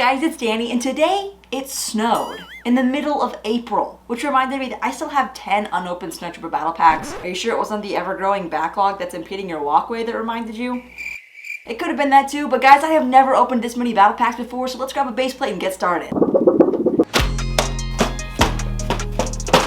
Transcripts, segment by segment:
guys, it's Danny, and today it snowed in the middle of April, which reminded me that I still have 10 unopened Snowtrooper battle packs. Are you sure it wasn't the ever-growing backlog that's impeding your walkway that reminded you? It could have been that too, but guys, I have never opened this many battle packs before, so let's grab a base plate and get started.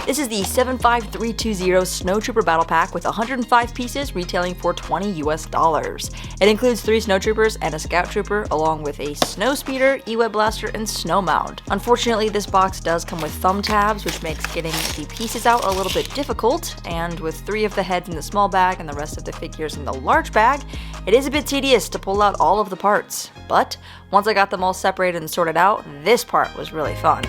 This is the 75320 Snowtrooper Battle Pack with 105 pieces retailing for $20 US. It includes 3 Snowtroopers and a Scout Trooper, along with a Snow Speeder, E-Web Blaster, and Snow Mound. Unfortunately, this box does come with thumb tabs, which makes getting the pieces out a little bit difficult, and with 3 of the heads in the small bag and the rest of the figures in the large bag, it is a bit tedious to pull out all of the parts. But once I got them all separated and sorted out, this part was really fun.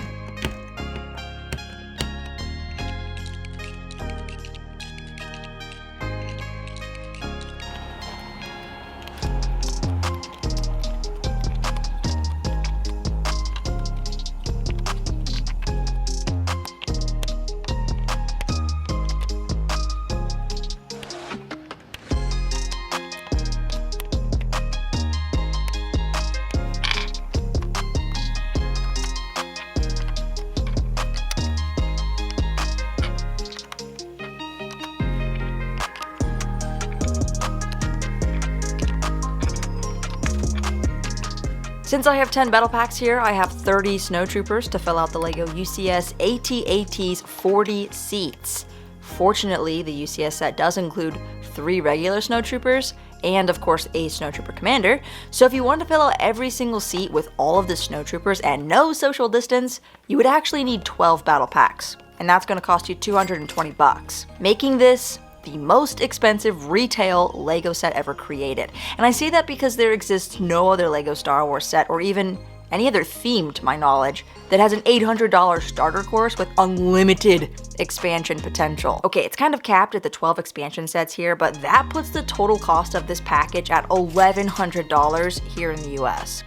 Since I have 10 battle packs here, I have 30 Snowtroopers to fill out the LEGO UCS AT-AT's 40 seats. Fortunately, the UCS set does include 3 regular Snowtroopers and of course a Snowtrooper commander, so if you wanted to fill out every single seat with all of the Snowtroopers and no social distance, you would actually need 12 battle packs, and that's going to cost you $220, making this the most expensive retail LEGO set ever created. And I say that because there exists no other LEGO Star Wars set, or even any other theme to my knowledge, that has an $800 starter course with unlimited expansion potential. Okay, it's kind of capped at the 12 expansion sets here, but that puts the total cost of this package at $1,100 here in the US.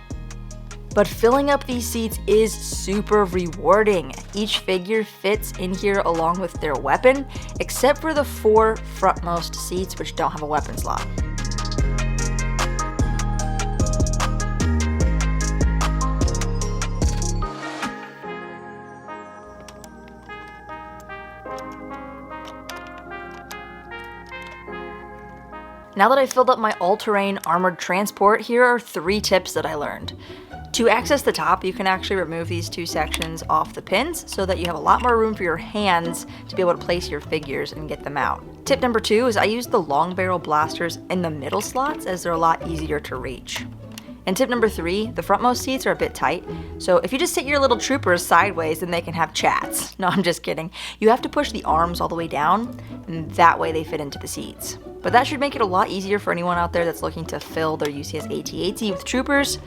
But filling up these seats is super rewarding. Each figure fits in here along with their weapon, except for the 4 frontmost seats which don't have a weapon slot. Now that I've filled up my all-terrain armored transport, here are 3 tips that I learned. To access the top, you can actually remove these 2 sections off the pins so that you have a lot more room for your hands to be able to place your figures and get them out. Tip number 2 is I use the long barrel blasters in the middle slots as they're a lot easier to reach. And tip number 3, the frontmost seats are a bit tight, so if you just sit your little troopers sideways, then they can have chats. No, I'm just kidding. You have to push the arms all the way down, and that way they fit into the seats. But that should make it a lot easier for anyone out there that's looking to fill their UCS AT-AT with troopers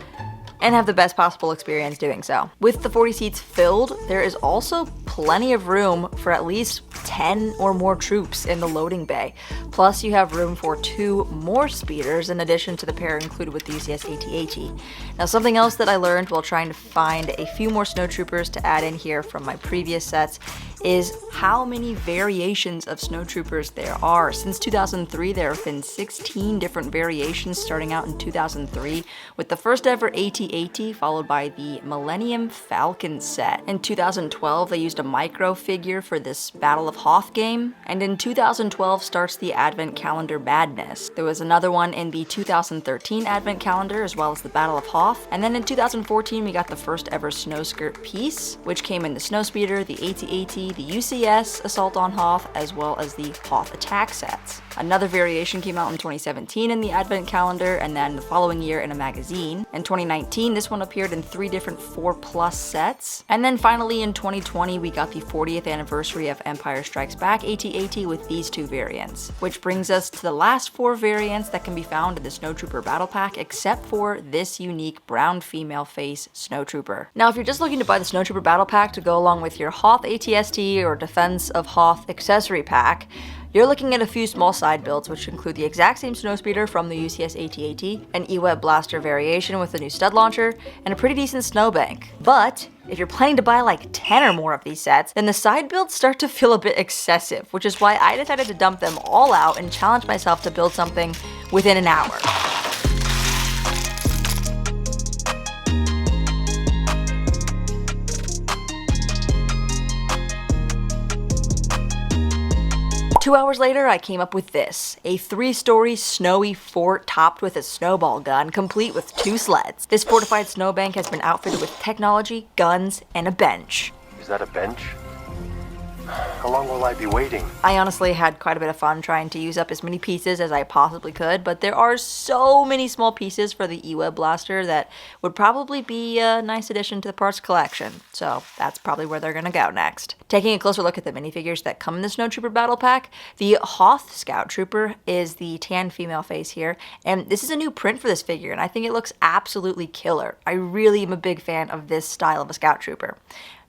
and have the best possible experience doing so. With the 40 seats filled, there is also plenty of room for at least 10 or more troops in the loading bay. Plus, you have room for 2 more speeders in addition to the pair included with the UCS AT-AT. Now, something else that I learned while trying to find a few more Snowtroopers to add in here from my previous sets is how many variations of Snowtroopers there are. Since 2003, there have been 16 different variations starting out in 2003, with the first ever AT-AT followed by the Millennium Falcon set. In 2012, they used a micro figure for this Battle of Hoth game, and in 2012 starts the Advent Calendar Madness. There was another one in the 2013 Advent Calendar, as well as the Battle of Hoth, and then in 2014 we got the first ever Snow Skirt piece, which came in the Snow Speeder, the AT-AT, the UCS Assault on Hoth, as well as the Hoth Attack sets. Another variation came out in 2017 in the Advent Calendar, and then the following year in a magazine. In 2019, this one appeared in 3 different 4+ sets. And then finally in 2020, we got the 40th anniversary of Empire Strikes Back AT-AT with these 2 variants. Which brings us to the last 4 variants that can be found in the Snowtrooper Battle Pack, except for this unique brown female face Snowtrooper. Now, if you're just looking to buy the Snowtrooper Battle Pack to go along with your Hoth ATST or Defense of Hoth accessory pack, you're looking at a few small side builds, which include the exact same Snowspeeder from the UCS AT-AT, an E-Web Blaster variation with a new stud launcher, and a pretty decent snowbank. But if you're planning to buy like 10 or more of these sets, then the side builds start to feel a bit excessive, which is why I decided to dump them all out and challenge myself to build something within an hour. 2 hours later, I came up with this, a 3-story snowy fort topped with a snowball gun, complete with 2 sleds. This fortified snowbank has been outfitted with technology, guns, and a bench. Is that a bench? How long will I be waiting? I honestly had quite a bit of fun trying to use up as many pieces as I possibly could, but there are so many small pieces for the E-Web blaster that would probably be a nice addition to the parts collection, so that's probably where they're gonna go next. Taking a closer look at the minifigures that come in the Snowtrooper Battle Pack, the Hoth Scout Trooper is the tan female face here, and this is a new print for this figure, and I think it looks absolutely killer. I really am a big fan of this style of a Scout Trooper.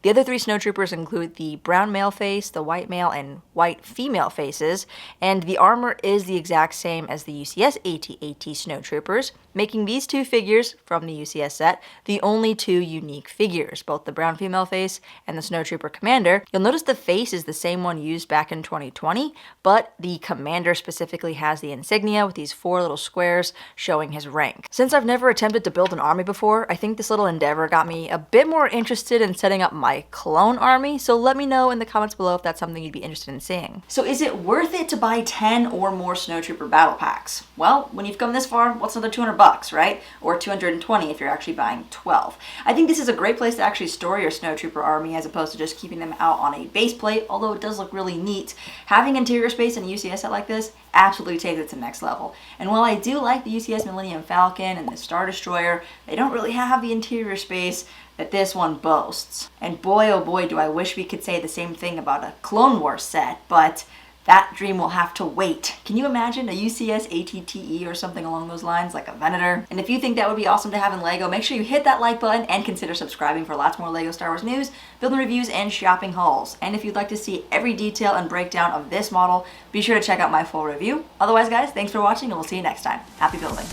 The other 3 Snowtroopers include the brown male face, the white male, and white female faces, and the armor is the exact same as the UCS AT-AT Snowtroopers, making these 2 figures from the UCS set the only 2 unique figures, both the brown female face and the Snowtrooper Commander. You'll notice the face is the same one used back in 2020, but the Commander specifically has the insignia with these 4 little squares showing his rank. Since I've never attempted to build an army before, I think this little endeavor got me a bit more interested in setting up my clone army, so let me know in the comments below if that's something you'd be interested in seeing. So is it worth it to buy 10 or more Snowtrooper battle packs? Well, when you've come this far, what's another $200, right? Or 220 if you're actually buying 12. I think this is a great place to actually store your Snowtrooper army as opposed to just keeping them out on a base plate, although it does look really neat. Having interior space in a UCS set like this absolutely takes it to the next level. And while I do like the UCS Millennium Falcon and the Star Destroyer, they don't really have the interior space that this one boasts. And boy oh boy do I wish we could say the same thing about a Clone Wars set, but that dream will have to wait. Can you imagine a UCS AT-AT or something along those lines, like a Venator? And if you think that would be awesome to have in LEGO, make sure you hit that like button and consider subscribing for lots more LEGO Star Wars news, building reviews, and shopping hauls. And if you'd like to see every detail and breakdown of this model, be sure to check out my full review. Otherwise guys, thanks for watching and we'll see you next time. Happy building.